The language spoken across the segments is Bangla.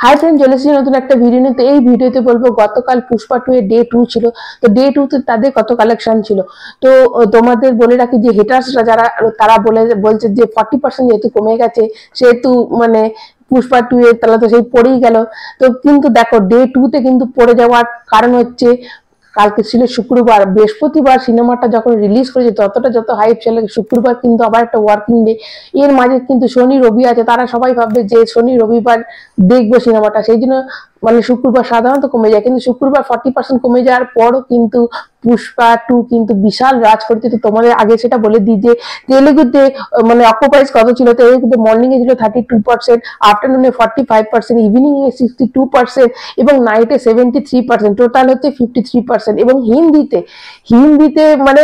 হাই ফ্রেন্ড, চলে এসেছি নতুন একটা ভিডিও নিয়ে। তো এই ভিডিওতে বলবো গতকাল পুষ্পা 2 এর ডে 2 ছিল। তো ডে 2 তে তাদের কত কালেকশন ছিল। তো তোমাদের বলে রাখি যে হেটার্সরা যারা তারা বলছে যে 40% যেহেতু কমে গেছে সেহেতু মানে পুষ্পা 2 এর তাহলে তো সেই পড়েই গেল। তো কিন্তু দেখো ডে 2 তে কিন্তু পড়ে যাওয়ার কারণ হচ্ছে কালকে ছিল শুক্রবার, বৃহস্পতিবার সিনেমাটা যখন রিলিজ করেছে ততটা যত হাইপ ছিল, শুক্রবার কিন্তু আবার একটা ওয়ার্কিং ডে, এর মাঝে কিন্তু শনি রবি আছে। তারা সবাই ভাববে যে শনি রবিবার দেখবো সিনেমাটা, সেই জন্য মানে শুক্রবার সাধারণত কমে যায়, কিন্তু শুক্রবার 40% কমে যাওয়ার পরও কিন্তু পুষ্পা 2 কিন্তু বিশাল রাজ করছে। তো তোমাদের আগে সেটা বলে দিই যে তেলেগুতে মানে অকুপাইজ কত ছিল। তেলেগুতে মর্নিং এ ছিল 32%, আফটারনুনে 45%, ইভিনিং এ 62% এবং নাইটে 73%, টোটাল হচ্ছে 53%। এবং হিন্দিতে মানে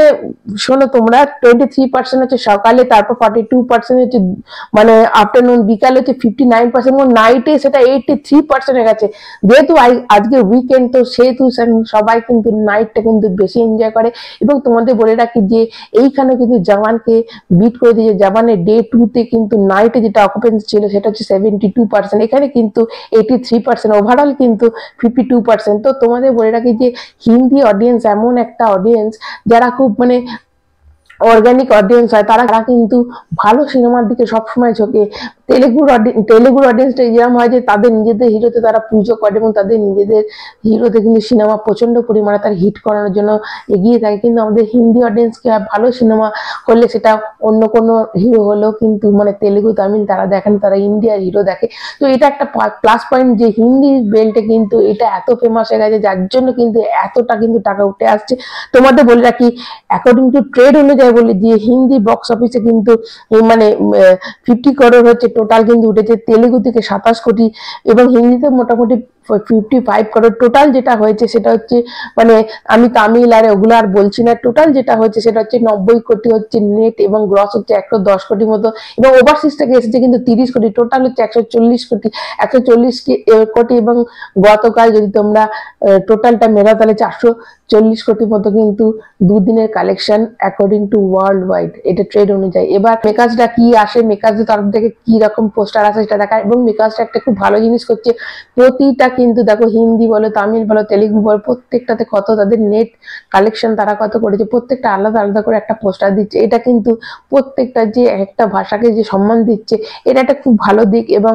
শোনো তোমরা 23% হচ্ছে সকালে, তারপর 42% হচ্ছে মানে আফটারনুন, বিকালে হচ্ছে 59% এবং নাইটে সেটা 83% হয়ে গেছে। যেহেতু আজকে উইকেন্ড, তো সেহেতু সবাই কিন্তু নাইটটা কিন্তু বেশি এনজয় করে। এবং তোমাদের বলে রাখি যে এইখানে কিন্তু জওয়ানকে বিট করে দিয়েছে। জওয়ানের ডে 2 তে কিন্তু নাইটে যেটা অকুপেন্সি ছিল সেটা হচ্ছে 72%, এখানে কিন্তু 83%, ওভারঅল কিন্তু 52%। তো তোমাদের বলে রাখি যে হিন্দি অডিয়েন্স এমন একটা অডিয়েন্স যারা খুব মানে অর্গানিক অডিয়েন্স হয়, তারা কিন্তু ভালো সিনেমার দিকে সবসময় ঝোঁকে। তেলেগুর অডিয়েন্সটা যেরকম হয় যে তাদের নিজেদের হিরোতে তারা পুজো করে এবং তাদের নিজেদের হিরোতে কিন্তু সিনেমা প্রচন্ড পরিমাণে তার হিট করানোর জন্য এগিয়ে থাকে। কিন্তু আমাদের হিন্দি অডিয়েন্সকে ভালো সিনেমা করলে সেটা অন্য কোনো হিরো হলেও কিন্তু মানে তেলেগু তামিল তারা দেখেন, তারা ইন্ডিয়ার হিরো দেখে। তো এটা একটা প্লাস পয়েন্ট যে হিন্দি বেল্টে কিন্তু এটা এত ফেমাস হয়ে গেছে, যার জন্য কিন্তু এতটা কিন্তু টাকা উঠে আসছে। তোমাদের বলে রাখি অ্যাকর্ডিং টু ট্রেড অনুযায়ী বলি যে হিন্দি বক্স অফিসে কিন্তু মানে 50 করোড় হচ্ছে টোটাল কিন্তু উঠেছে, তেলেগু থেকে 27 কোটি এবং হিন্দিতে মোটামুটি 55 করোড়। টোটাল যেটা হয়েছে সেটা হচ্ছে মানে আমি তামিল আর ওগুলো আর বলছি না, টোটাল যেটা হয়েছে সেটা হচ্ছে 90 কোটি হচ্ছে নেট এবং গ্রস হচ্ছে 110 কোটি মতো, এবং ওভারসিজ থেকে এসেছে কিন্তু 30 কোটি, টোটাল হচ্ছে 140 কোটি 140 কোটি। এবং গতকাল যদি তোমরা টোটালটা মেলা তাহলে 440 কোটি মতো কিন্তু দুদিনের collection according to world wide, এটা ট্রেড অনুযায়ী। এবার মেকার্সটা কি আসে, মেকার্সদের তরফ থেকে কি রকম পোস্টার আসে সেটা দেখা। এবং মেকার্সটা একটা খুব ভালো জিনিস করছে, প্রতিটা কিন্তু দেখো হিন্দি বলো তামিল বলো তেলেগু বলো প্রত্যেকটাতে কত তাদের নেট কালেকশন তারা কত করেছে, প্রত্যেকটা আলাদা আলাদা করে একটা পোস্টার দিচ্ছে। এটা কিন্তু প্রত্যেকটা যে একটা ভাষাকে যে সম্মান দিচ্ছে, এটা একটা খুব ভালো দিক। এবং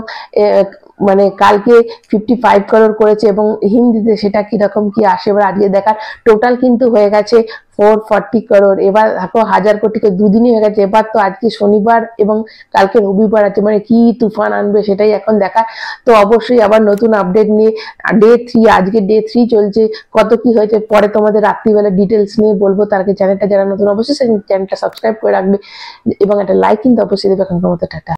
মানে কালকে 55 করোড় করেছে এবং হিন্দিতে সেটা কিরকম কি আসে এবার আজকে দেখার। টোটাল কিন্তু হয়ে গেছে 440 করোড়। এবার দেখো 1000 কোটিকে দুদিনই হয়ে গেছে। এবার তো আজকে শনিবার এবং কালকে রবিবার আছে, মানে কি তুফান আনবে সেটাই এখন দেখা। তো অবশ্যই আবার নতুন আপডেট নিয়ে ডে 3, আজকে ডে 3 চলছে, কত কি হয়েছে পরে তোমাদের রাত্রিবেলা ডিটেলস নিয়ে বলবো। তার আগে চ্যানেলটা যারা নতুন অবশ্যই চ্যানেলটা সাবস্ক্রাইব করে রাখবে এবং একটা লাইক কিন্তু অবশ্যই দেবে। এখনকার মতো টাটা।